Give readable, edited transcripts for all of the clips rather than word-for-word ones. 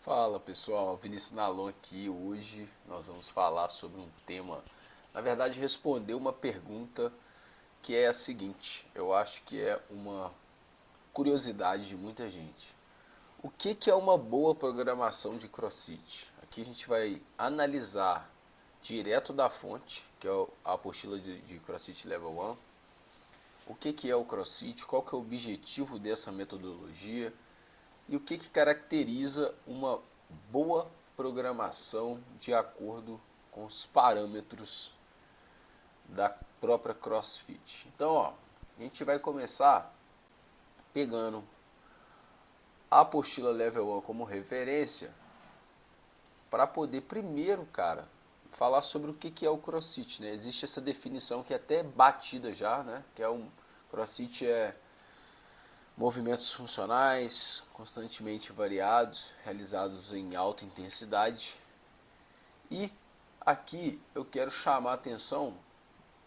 Fala pessoal, Vinícius Nalon aqui. Hoje nós vamos falar sobre um tema, na verdade responder uma pergunta que é a seguinte, eu acho que é uma curiosidade de muita gente. O que é uma boa programação de CrossFit? Aqui a gente vai analisar direto da fonte, que é a apostila de CrossFit Level 1, o que é o CrossFit, qual que é o objetivo dessa metodologia, e o que caracteriza uma boa programação de acordo com os parâmetros da própria CrossFit. Então, ó, a gente vai começar pegando a apostila Level 1 como referência para poder primeiro, cara, falar sobre o que é o CrossFit, né? Existe essa definição que é até batida já, né? Que é um CrossFit é movimentos funcionais, constantemente variados, realizados em alta intensidade. E aqui eu quero chamar a atenção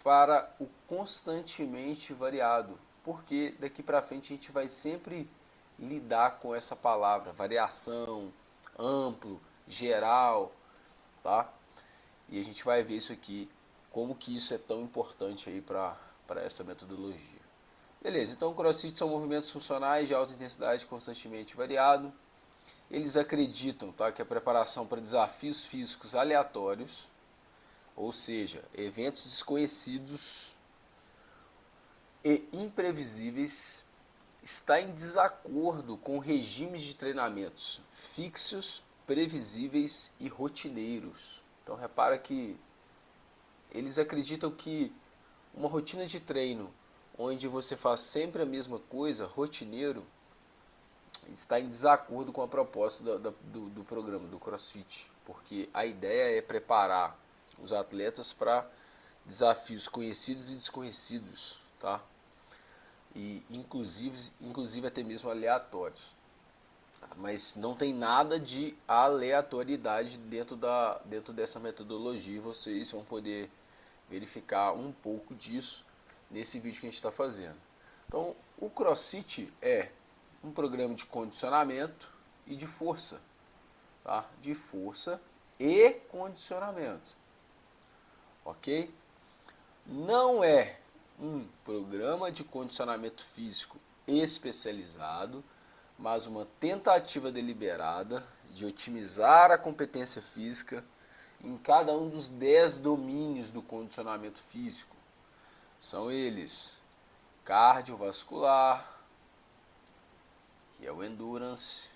para o constantemente variado, porque daqui para frente a gente vai sempre lidar com essa palavra, variação, amplo, geral, tá? E a gente vai ver isso aqui, como que isso é tão importante aí para essa metodologia. Beleza, então CrossFit são movimentos funcionais de alta intensidade constantemente variado. Eles acreditam, tá, que a preparação para desafios físicos aleatórios, ou seja, eventos desconhecidos e imprevisíveis, está em desacordo com regimes de treinamentos fixos, previsíveis e rotineiros. Então repara que eles acreditam que uma rotina de treino onde você faz sempre a mesma coisa, rotineiro, está em desacordo com a proposta do programa, do CrossFit, porque a ideia é preparar os atletas para desafios conhecidos e desconhecidos, tá? E inclusive até mesmo aleatórios. Mas não tem nada de aleatoriedade dentro dessa metodologia, vocês vão poder verificar um pouco disso nesse vídeo que a gente está fazendo. Então, o CrossFit é um programa de condicionamento e de força, tá? De força e condicionamento, ok? Não é um programa de condicionamento físico especializado, mas uma tentativa deliberada de otimizar a competência física em cada um dos 10 domínios do condicionamento físico. São eles: cardiovascular, que é o endurance,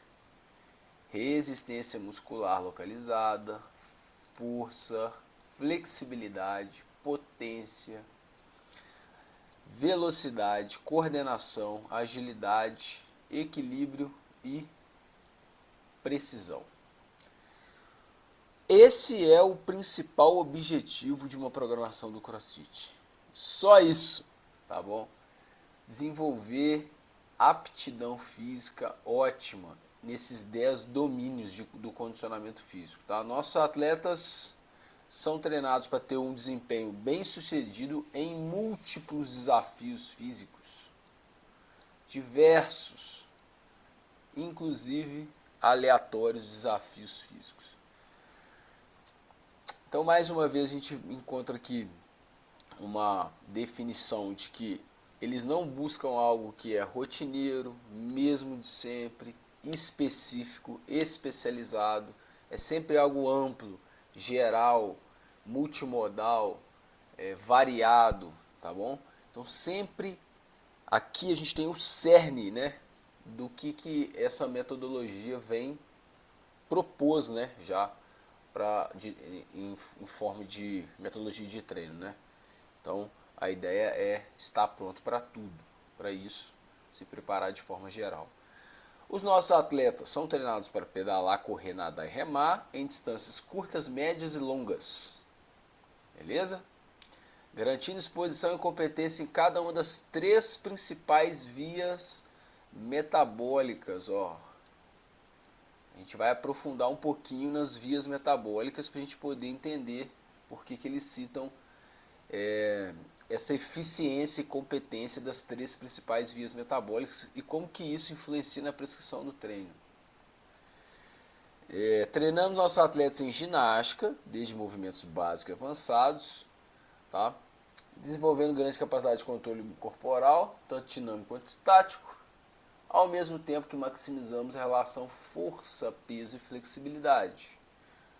resistência muscular localizada, força, flexibilidade, potência, velocidade, coordenação, agilidade, equilíbrio e precisão. Esse é o principal objetivo de uma programação do CrossFit. Só isso, tá bom? Desenvolver aptidão física ótima nesses 10 domínios do condicionamento físico, tá? Nossos atletas são treinados para ter um desempenho bem sucedido em múltiplos desafios físicos, diversos, inclusive aleatórios desafios físicos. Então, mais uma vez, a gente encontra aqui uma definição de que eles não buscam algo que é rotineiro, mesmo de sempre, específico, especializado. É sempre algo amplo, geral, multimodal, variado, tá bom? Então sempre aqui a gente tem o cerne, né, do que essa metodologia vem propôs, né, já em forma de metodologia de treino, né? Então a ideia é estar pronto para tudo, para isso se preparar de forma geral. Os nossos atletas são treinados para pedalar, correr, nadar e remar em distâncias curtas, médias e longas, beleza? Garantindo exposição e competência em cada uma das 3 principais vias metabólicas, ó. A gente vai aprofundar um pouquinho nas vias metabólicas para a gente poder entender por que eles citam essa eficiência e competência das 3 principais vias metabólicas e como que isso influencia na prescrição do treino. Treinamos nossos atletas em ginástica, desde movimentos básicos e avançados, tá? Desenvolvendo grande capacidade de controle corporal, tanto dinâmico quanto estático, ao mesmo tempo que maximizamos a relação força, peso e flexibilidade.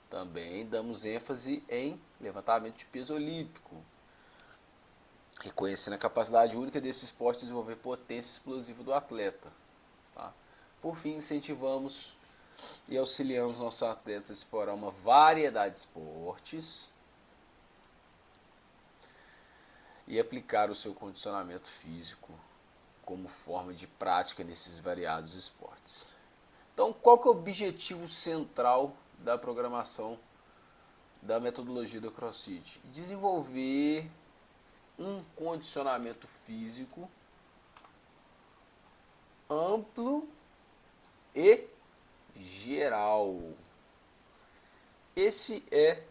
Também damos ênfase em levantamento de peso olímpico, reconhecendo a capacidade única desse esporte de desenvolver potência explosiva do atleta. Tá? Por fim, incentivamos e auxiliamos nossos atletas a explorar uma variedade de esportes e aplicar o seu condicionamento físico como forma de prática nesses variados esportes. Então, qual que é o objetivo central da programação da metodologia do CrossFit? Desenvolver um condicionamento físico amplo e geral. Esse é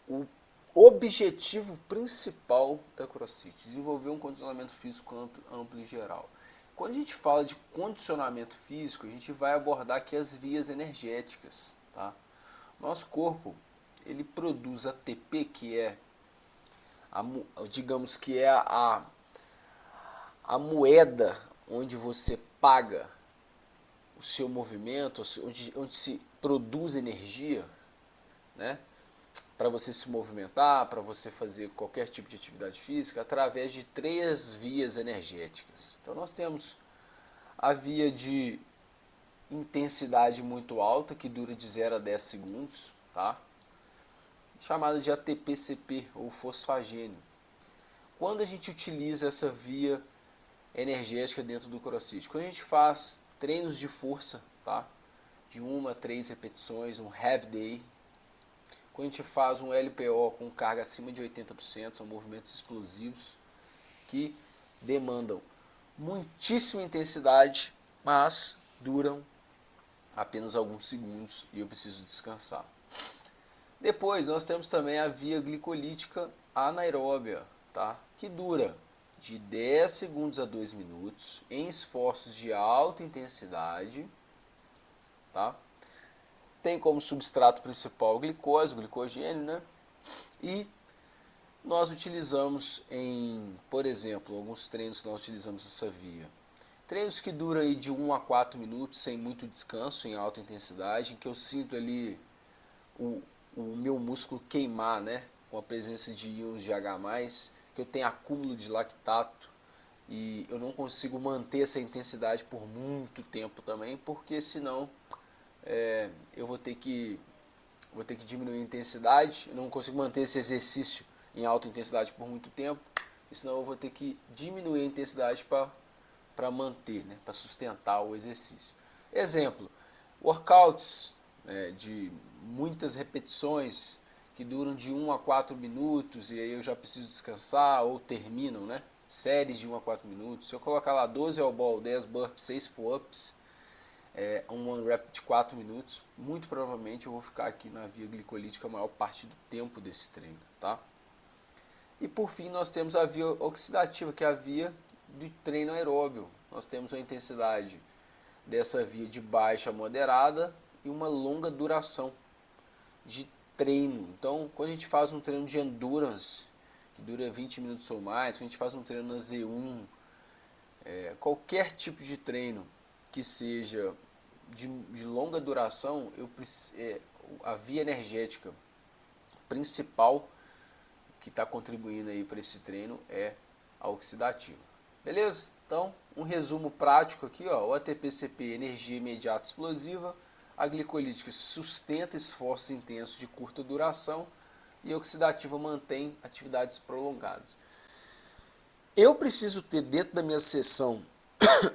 o objetivo principal da CrossFit, desenvolver um condicionamento físico amplo e geral. Quando a gente fala de condicionamento físico, a gente vai abordar aqui as vias energéticas. Tá? Nosso corpo ele produz ATP, que é digamos que é a moeda onde você paga o seu movimento, onde se produz energia, né? Para você se movimentar, para você fazer qualquer tipo de atividade física, através de 3 vias energéticas. Então nós temos a via de intensidade muito alta, que dura de 0 a 10 segundos, tá? Chamada de ATP-CP ou fosfagênio. Quando a gente utiliza essa via energética dentro do CrossFit? Quando a gente faz treinos de força, tá? De 1 a 3 repetições, um heavy day. Quando a gente faz um LPO com carga acima de 80%, são movimentos explosivos que demandam muitíssima intensidade, mas duram apenas alguns segundos e eu preciso descansar. Depois nós temos também a via glicolítica anaeróbia, tá? Que dura de 10 segundos a 2 minutos em esforços de alta intensidade, tá? Tem como substrato principal glicose, glicogênio, né? E nós utilizamos por exemplo, alguns treinos que nós utilizamos essa via. Treinos que duram aí de 1 a 4 minutos sem muito descanso, em alta intensidade, em que eu sinto ali o meu músculo queimar, né? Com a presença de íons de H+, que eu tenho acúmulo de lactato e eu não consigo manter essa intensidade por muito tempo também, porque senão eu vou ter que diminuir a intensidade, eu não consigo manter esse exercício em alta intensidade por muito tempo, e senão eu vou ter que diminuir a intensidade para manter, né? Para sustentar o exercício. Exemplo, workouts de muitas repetições que duram de 1 a 4 minutos e aí eu já preciso descansar ou terminam, né? Séries de 1 a 4 minutos. Se eu colocar lá 12 all ball, 10 burpees, 6 pull-ups, um one rep de 4 minutos, muito provavelmente eu vou ficar aqui na via glicolítica a maior parte do tempo desse treino, tá? E por fim nós temos a via oxidativa, que é a via de treino aeróbio. Nós temos uma intensidade dessa via de baixa a moderada e uma longa duração de treino. Então, quando a gente faz um treino de endurance, que dura 20 minutos ou mais, quando a gente faz um treino na Z1, qualquer tipo de treino que seja de longa duração, a via energética principal que está contribuindo aí para esse treino é a oxidativa. Beleza? Então, um resumo prático aqui, ó, o ATP-CP, energia imediata explosiva, a glicolítica sustenta esforços intensos de curta duração e a oxidativa mantém atividades prolongadas. Eu preciso ter dentro da minha sessão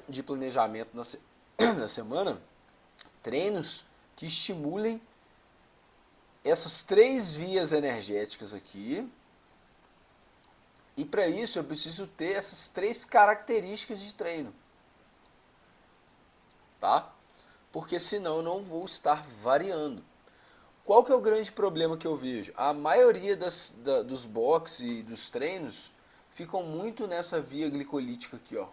de planejamento na semana treinos que estimulem essas 3 vias energéticas aqui. E para isso eu preciso ter essas 3 características de treino, tá? Porque senão eu não vou estar variando. Qual que é o grande problema que eu vejo? A maioria dos boxes e dos treinos ficam muito nessa via glicolítica aqui, ó.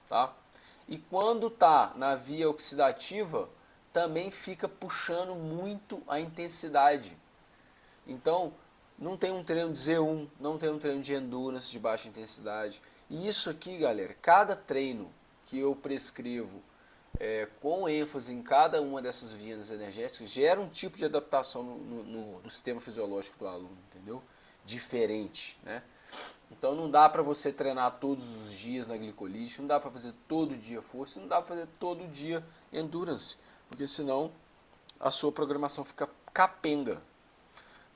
Tá? E quando está na via oxidativa, também fica puxando muito a intensidade. Então, não tem um treino de Z1, não tem um treino de endurance de baixa intensidade. E isso aqui, galera, cada treino que eu prescrevo com ênfase em cada uma dessas vias energéticas gera um tipo de adaptação no sistema fisiológico do aluno, entendeu? Diferente, né? Então não dá para você treinar todos os dias na glicolítica, não dá para fazer todo dia força, não dá para fazer todo dia endurance, porque senão a sua programação fica capenga,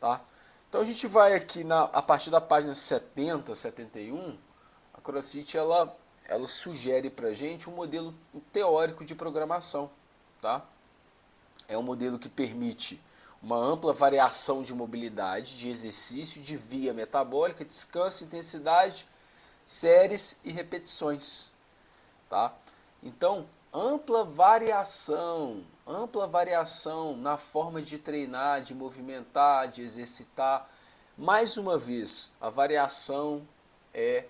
tá? Então a gente vai aqui a partir da página 70, 71, a CrossFit ela sugere para a gente um modelo teórico de programação, tá? É um modelo que permite uma ampla variação de mobilidade, de exercício, de via metabólica, descanso, intensidade, séries e repetições, tá? Então, ampla variação na forma de treinar, de movimentar, de exercitar. Mais uma vez, a variação é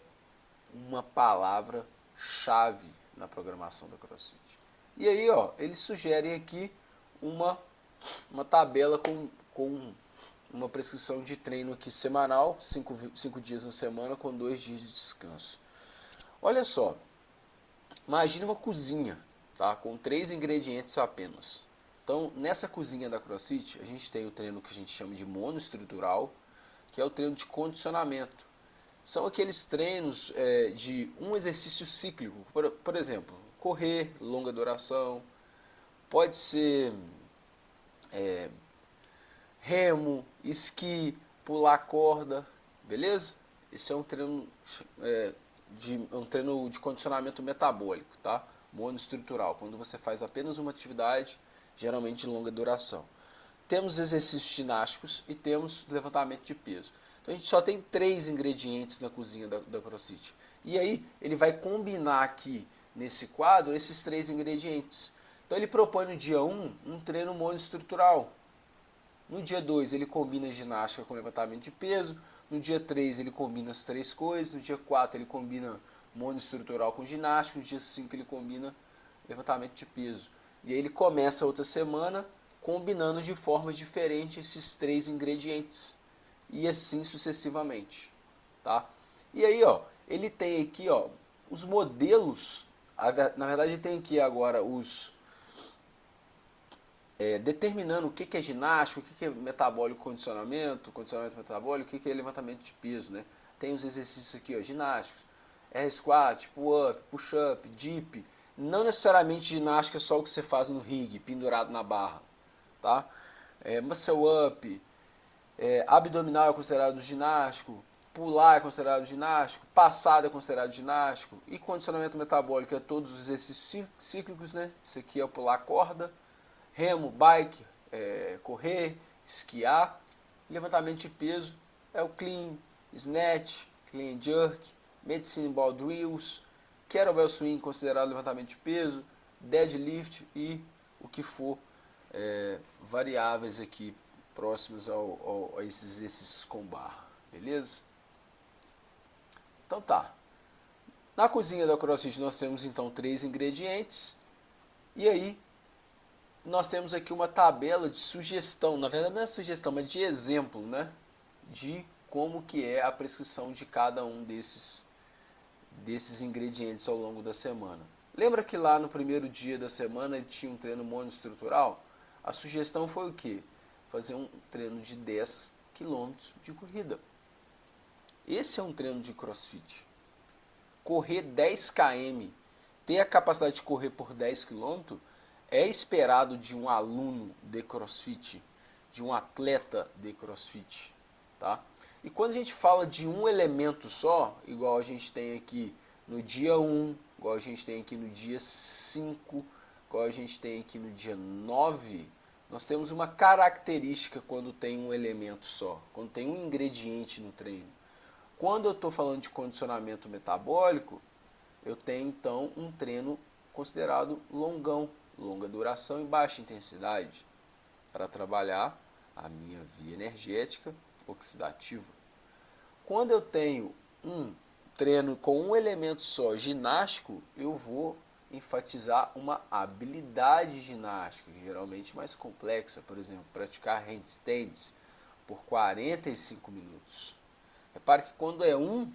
uma palavra-chave na programação da CrossFit. E aí, ó, eles sugerem aqui uma tabela com uma prescrição de treino aqui semanal, 5 dias na semana com 2 dias de descanso. Olha só, imagine uma cozinha, tá, com 3 ingredientes apenas. Então, nessa cozinha da CrossFit, a gente tem o treino que a gente chama de monoestrutural, que é o treino de condicionamento. São aqueles treinos de um exercício cíclico, por exemplo, correr, longa duração, pode ser remo, esqui, pular corda, beleza? Esse é um treino de condicionamento metabólico, tá? Monoestrutural, quando você faz apenas uma atividade, geralmente de longa duração. Temos exercícios ginásticos e temos levantamento de peso. Então a gente só tem 3 ingredientes na cozinha da CrossFit. E aí ele vai combinar aqui nesse quadro esses 3 ingredientes. Então ele propõe no dia 1 um treino monoestrutural. No dia 2 ele combina ginástica com levantamento de peso. No dia 3 ele combina as 3 coisas. No dia 4 ele combina monoestrutural com ginástica. No dia 5 ele combina levantamento de peso. E aí ele começa a outra semana combinando de forma diferente esses 3 ingredientes. E assim sucessivamente, tá? E aí, ó, ele tem aqui, ó, os modelos, na verdade ele tem aqui agora determinando o que é ginástica, o que é metabólico, condicionamento metabólico, o que é levantamento de peso, né? Tem os exercícios aqui, ó, ginásticos, air squat, pull-up, push-up, dip, não necessariamente ginástica só o que você faz no rig, pendurado na barra, tá? Muscle-up, abdominal é considerado ginástico, pular é considerado ginástico, passada é considerado ginástico, e condicionamento metabólico é todos os exercícios cíclicos, né? Isso aqui é pular corda, remo, bike, correr, esquiar. Levantamento de peso é o clean, snatch, clean jerk, medicine ball drills, kettlebell swing considerado levantamento de peso, deadlift e o que for variáveis aqui próximos a esses exercícios com barra, beleza? Então tá. Na cozinha da CrossFit nós temos então 3 ingredientes e aí nós temos aqui uma tabela de sugestão, na verdade não é sugestão, mas de exemplo, né? De como que é a prescrição de cada um desses ingredientes ao longo da semana. Lembra que lá no primeiro dia da semana ele tinha um treino monoestrutural? A sugestão foi o quê? Fazer um treino de 10 km de corrida. Esse é um treino de CrossFit. Correr 10 km, ter a capacidade de correr por 10 km, é esperado de um aluno de CrossFit, de um atleta de CrossFit, tá? E quando a gente fala de um elemento só, igual a gente tem aqui no dia 1, igual a gente tem aqui no dia 5, igual a gente tem aqui no dia 9, nós temos uma característica quando tem um elemento só, quando tem um ingrediente no treino. Quando eu estou falando de condicionamento metabólico, eu tenho então um treino considerado longão, longa duração e baixa intensidade, para trabalhar a minha via energética oxidativa. Quando eu tenho um treino com um elemento só, ginástico, eu vou enfatizar uma habilidade ginástica, geralmente mais complexa, por exemplo, praticar handstands por 45 minutos. Repare que quando é um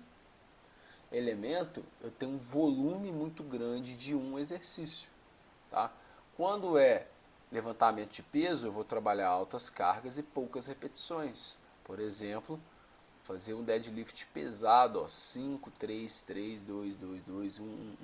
elemento, eu tenho um volume muito grande de um exercício. Tá? Quando é levantamento de peso, eu vou trabalhar altas cargas e poucas repetições. Por exemplo, fazer um deadlift pesado, ó, 5, 3, 3, 2, 2, 2, 1, 1, 1.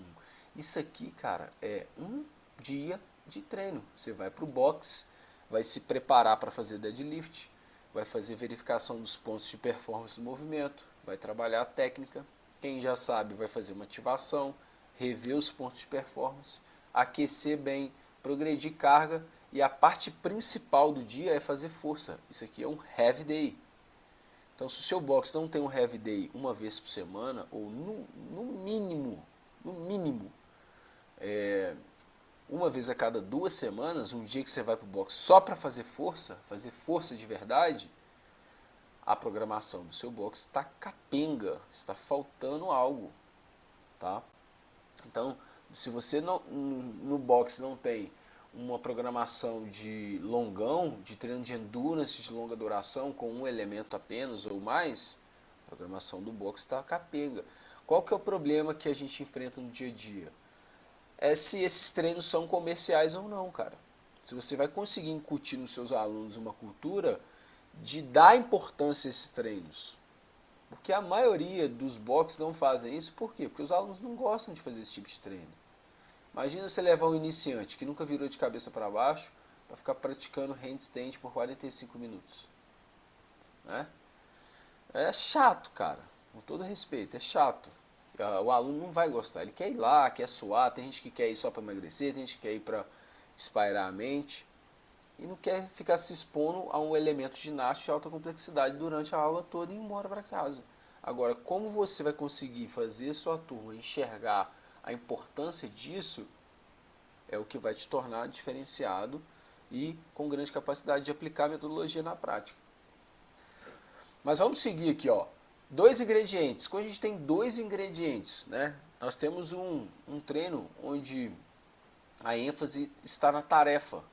Isso aqui, cara, é um dia de treino. Você vai para o box, vai se preparar para fazer deadlift, vai fazer verificação dos pontos de performance do movimento, vai trabalhar a técnica. Quem já sabe vai fazer uma ativação, rever os pontos de performance, aquecer bem, progredir carga, e a parte principal do dia é fazer força. Isso aqui é um heavy day. Então, se o seu box não tem um heavy day uma vez por semana, ou no mínimo, uma vez a cada 2 semanas, um dia que você vai para o box só para fazer força de verdade, a programação do seu box está capenga, está faltando algo, tá? Então, se você no box não tem uma programação de longão, de treino de endurance de longa duração com um elemento apenas ou mais, a programação do box está capenga. Qual que é o problema que a gente enfrenta no dia a dia? É se esses treinos são comerciais ou não, cara. Se você vai conseguir incutir nos seus alunos uma cultura de dar importância a esses treinos. Porque a maioria dos boxes não fazem isso, por quê? Porque os alunos não gostam de fazer esse tipo de treino. Imagina você levar um iniciante que nunca virou de cabeça para baixo para ficar praticando handstand por 45 minutos. Né? É chato, cara. Com todo respeito, é chato. O aluno não vai gostar. Ele quer ir lá, quer suar. Tem gente que quer ir só para emagrecer, tem gente que quer ir para espairar a mente. E não quer ficar se expondo a um elemento ginástico de alta complexidade durante a aula toda e ir embora para casa. Agora, como você vai conseguir fazer sua turma enxergar a importância disso, é o que vai te tornar diferenciado e com grande capacidade de aplicar a metodologia na prática. Mas vamos seguir aqui, ó. 2 ingredientes. Quando a gente tem 2 ingredientes, né? Nós temos um treino onde a ênfase está na tarefa.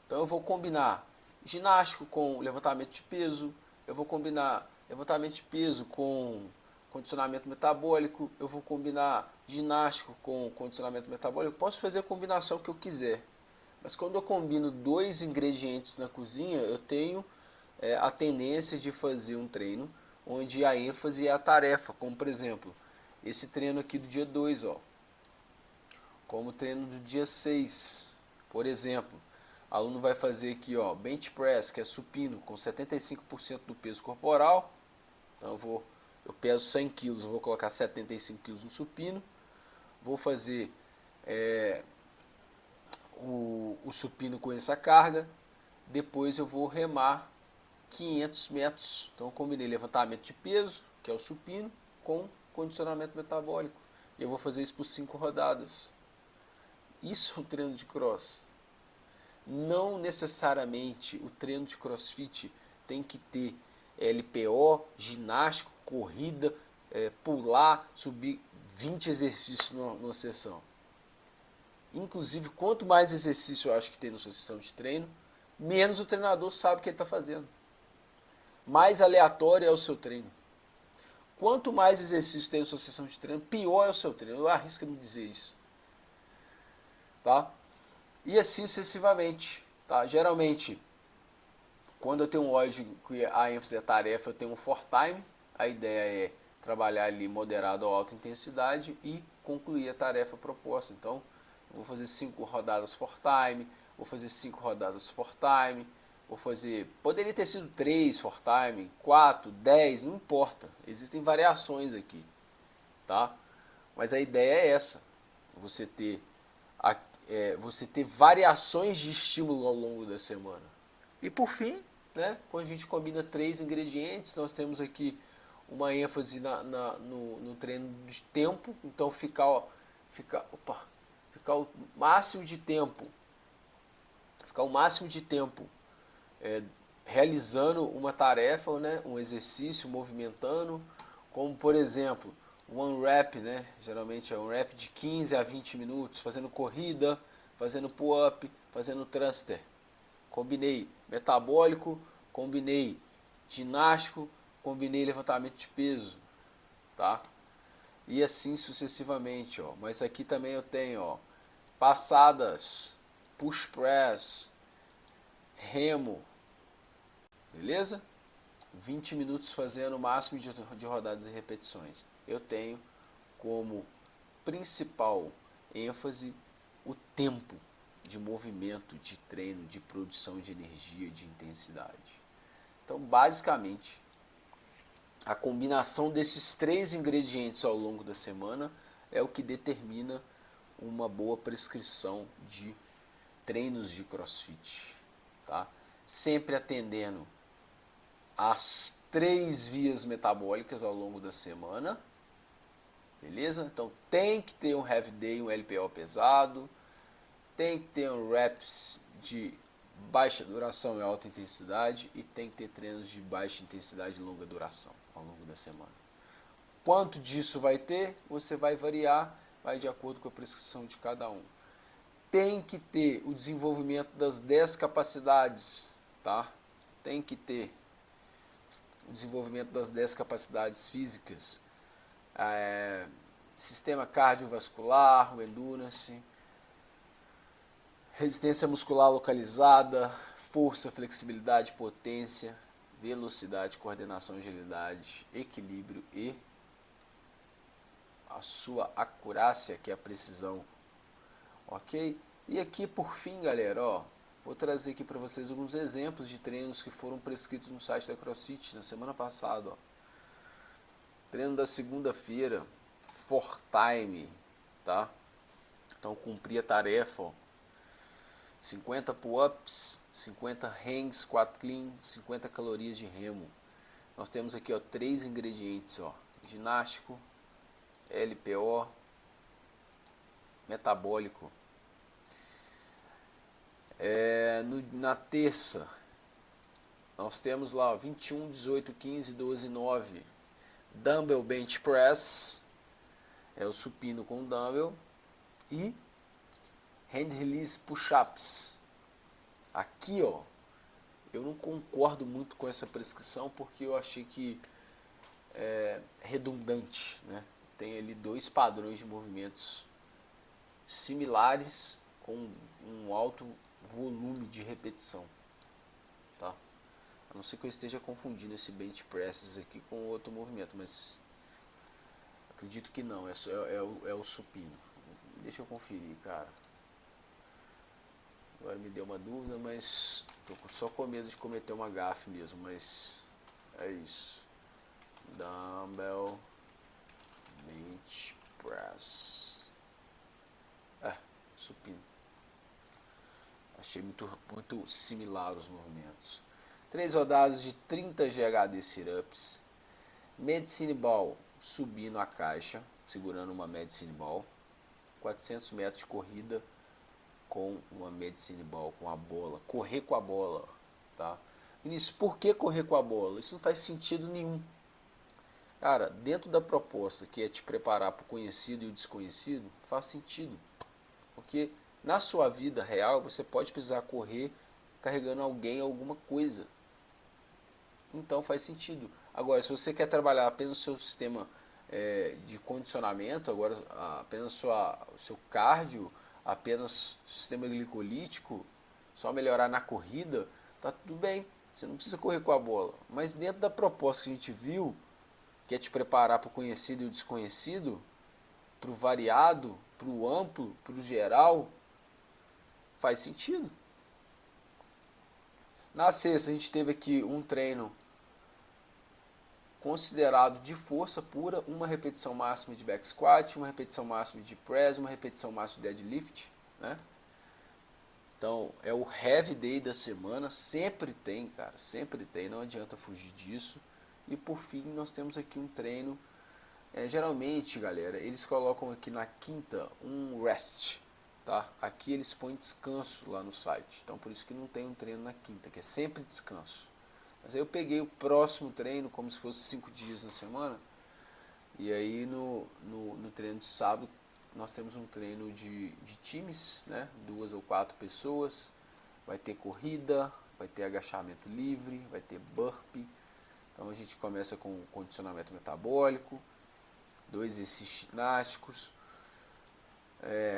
Então eu vou combinar ginástico com levantamento de peso, eu vou combinar levantamento de peso com condicionamento metabólico, eu vou combinar ginástico com condicionamento metabólico, eu posso fazer a combinação que eu quiser. Mas quando eu combino 2 ingredientes na cozinha, eu tenho a tendência de fazer um treino onde a ênfase é a tarefa, como por exemplo, esse treino aqui do dia 2, ó, como o treino do dia 6, por exemplo. O aluno vai fazer aqui, ó, bench press, que é supino, com 75% do peso corporal. Então eu peso 100 kg, eu vou colocar 75 kg no supino. Vou fazer o supino com essa carga. Depois eu vou remar 500 metros. Então eu combinei levantamento de peso, que é o supino, com condicionamento metabólico. E eu vou fazer isso por 5 rodadas. Isso é um treino de cross. Não necessariamente o treino de crossfit tem que ter LPO, ginástico, corrida, pular, subir 20 exercícios numa sessão. Inclusive, quanto mais exercício eu acho que tem na sua sessão de treino, menos o treinador sabe o que ele está fazendo. Mais aleatório é o seu treino. Quanto mais exercício tem na sua sessão de treino, pior é o seu treino. Eu arrisco me dizer isso. Tá? E assim sucessivamente. Tá? Geralmente, quando eu tenho um óleo que a ênfase é tarefa, eu tenho um for time. A ideia é trabalhar ali moderado ou alta intensidade e concluir a tarefa proposta. Então, eu vou fazer 5 rodadas for time, vou fazer 5 rodadas for time, vou fazer... Poderia ter sido 3 for time, 4, 10, não importa. Existem variações aqui. Tá? Mas a ideia é essa. Você ter variações de estímulo ao longo da semana. E por fim, né, quando a gente combina 3 ingredientes, nós temos aqui uma ênfase no treino de tempo. Então ficar o máximo de tempo realizando uma tarefa, né, um exercício, movimentando, como por exemplo one rep, né? Geralmente é um rep de 15 a 20 minutos, fazendo corrida, fazendo pull-up, fazendo thruster. Combinei metabólico, combinei ginástico, combinei levantamento de peso, tá? E assim sucessivamente, ó. Mas aqui também eu tenho, ó, passadas, push press, remo, beleza? 20 minutos fazendo o máximo de rodadas e repetições. Eu tenho como principal ênfase o tempo de movimento, de treino, de produção de energia, de intensidade. Então, basicamente, a combinação desses 3 ingredientes ao longo da semana é o que determina uma boa prescrição de treinos de CrossFit, tá? Sempre atendendo as 3 vias metabólicas ao longo da semana, beleza? Então tem que ter um heavy day, um LPO pesado, tem que ter um reps de baixa duração e alta intensidade e tem que ter treinos de baixa intensidade e longa duração ao longo da semana. Quanto disso vai ter? Você vai variar, vai de acordo com a prescrição de cada um. Tem que ter o desenvolvimento das 10 capacidades, tá? Tem que ter o desenvolvimento das 10 capacidades físicas, sistema cardiovascular, o endurance, resistência muscular localizada, força, flexibilidade, potência, velocidade, coordenação, agilidade, equilíbrio e a sua acurácia, que é a precisão, ok? E aqui por fim, galera, ó, vou trazer aqui para vocês alguns exemplos de treinos que foram prescritos no site da CrossFit na semana passada, ó. Treino da segunda-feira, for time, tá? Então cumpri a tarefa, ó. 50 pull-ups, 50 hangs, 4 clean, 50 calorias de remo. Nós temos aqui, ó, 3 ingredientes, ó, ginástico, LPO, metabólico. Na terça, nós temos lá, ó, 21, 18, 15, 12, 9, dumbbell bench press, é o supino com dumbbell, e hand release push-ups. Aqui, ó, eu não concordo muito com essa prescrição porque eu achei que é redundante, né? Tem ali 2 padrões de movimentos similares com um alto volume de repetição, tá? A não ser que eu esteja confundindo esse bench presses aqui com outro movimento, mas acredito que não, é o supino. Deixa eu conferir, cara. Agora me deu uma dúvida, mas tô só com medo de cometer uma gafe mesmo, mas é isso. Dumbbell bench press. Supino. Achei muito similar os movimentos. 3 rodadas de 30 GHD sit-ups. Medicine ball, subindo a caixa, segurando uma medicine ball. 400 metros de corrida com uma medicine ball, com a bola. Correr com a bola, tá? Vinícius, por que correr com a bola? Isso não faz sentido nenhum. Cara, dentro da proposta que é te preparar para o conhecido e o desconhecido, faz sentido. Porque na sua vida real você pode precisar correr carregando alguém, alguma coisa. Então faz sentido. Agora, se você quer trabalhar apenas o seu sistema de condicionamento, agora apenas o seu cardio, apenas o sistema glicolítico, só melhorar na corrida, tá tudo bem. Você não precisa correr com a bola. Mas dentro da proposta que a gente viu, que é te preparar para o conhecido e o desconhecido, para o variado, para o amplo, para o geral, faz sentido. Na sexta a gente teve aqui um treino considerado de força pura, uma repetição máxima de back squat, uma repetição máxima de press, uma repetição máxima de deadlift, né? Então é o heavy day da semana, sempre tem, cara, sempre tem, não adianta fugir disso. E por fim nós temos aqui um treino, geralmente, galera, eles colocam aqui na quinta um rest, tá? Aqui eles põem descanso lá no site, então por isso que não tem um treino na quinta, que é sempre descanso. Mas aí eu peguei o próximo treino como se fosse 5 dias na semana, E aí no treino de sábado nós temos um treino de times, né? 2 ou 4 pessoas. Vai ter corrida, vai ter agachamento livre, vai ter burpee. Então a gente começa com condicionamento metabólico, 2 exercícios ginásticos,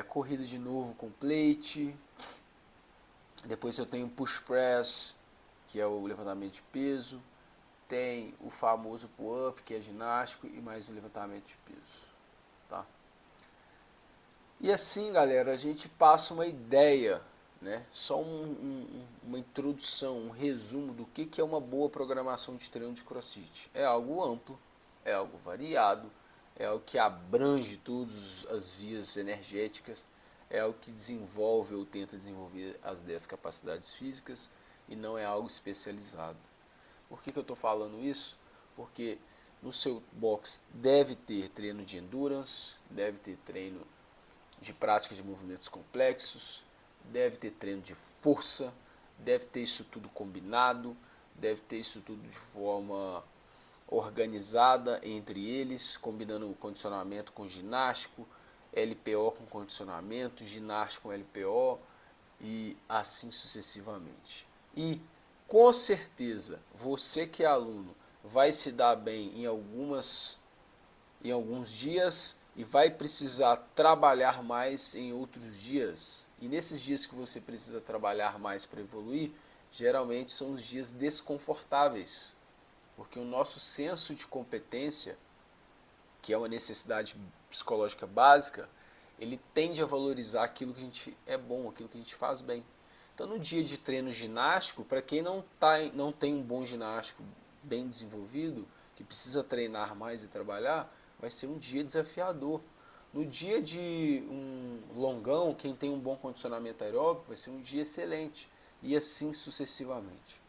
corrida de novo com plate. Depois eu tenho push press, que é o levantamento de peso. Tem o famoso pull-up, que é ginástico, e mais um levantamento de peso. Tá? E assim, galera, a gente passa uma ideia, né? Só uma introdução, um resumo do que é uma boa programação de treino de CrossFit. É algo amplo, é algo variado, é algo que abrange todas as vias energéticas, é algo que desenvolve ou tenta desenvolver as 10 capacidades físicas e não é algo especializado. Por que eu estou falando isso? Porque no seu box deve ter treino de endurance, deve ter treino de prática de movimentos complexos, deve ter treino de força, deve ter isso tudo combinado, deve ter isso tudo de forma organizada entre eles, combinando o condicionamento com ginástico, LPO com condicionamento, ginástico com LPO e assim sucessivamente. E com certeza, você que é aluno vai se dar bem em alguns dias e vai precisar trabalhar mais em outros dias. E nesses dias que você precisa trabalhar mais para evoluir, geralmente são os dias desconfortáveis. Porque o nosso senso de competência, que é uma necessidade psicológica básica, ele tende a valorizar aquilo que a gente é bom, aquilo que a gente faz bem. Então, no dia de treino ginástico, para quem não tem um bom ginástico bem desenvolvido, que precisa treinar mais e trabalhar, vai ser um dia desafiador. No dia de um longão, quem tem um bom condicionamento aeróbico, vai ser um dia excelente. E assim sucessivamente.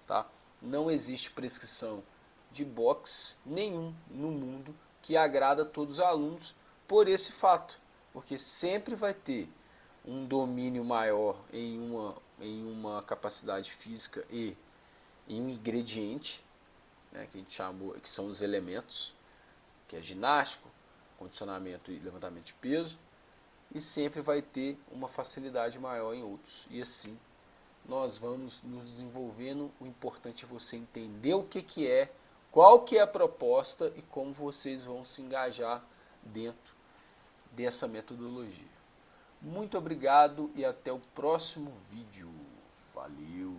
Tá? Não existe prescrição de boxe nenhum no mundo que agrada a todos os alunos por esse fato. Porque sempre vai ter um domínio maior em uma capacidade física e em um ingrediente, né, que a gente chamou, que são os elementos, que é ginástico, condicionamento e levantamento de peso, e sempre vai ter uma facilidade maior em outros. E assim nós vamos nos desenvolvendo. O importante é você entender o que é, qual que é a proposta e como vocês vão se engajar dentro dessa metodologia. Muito obrigado e até o próximo vídeo. Valeu!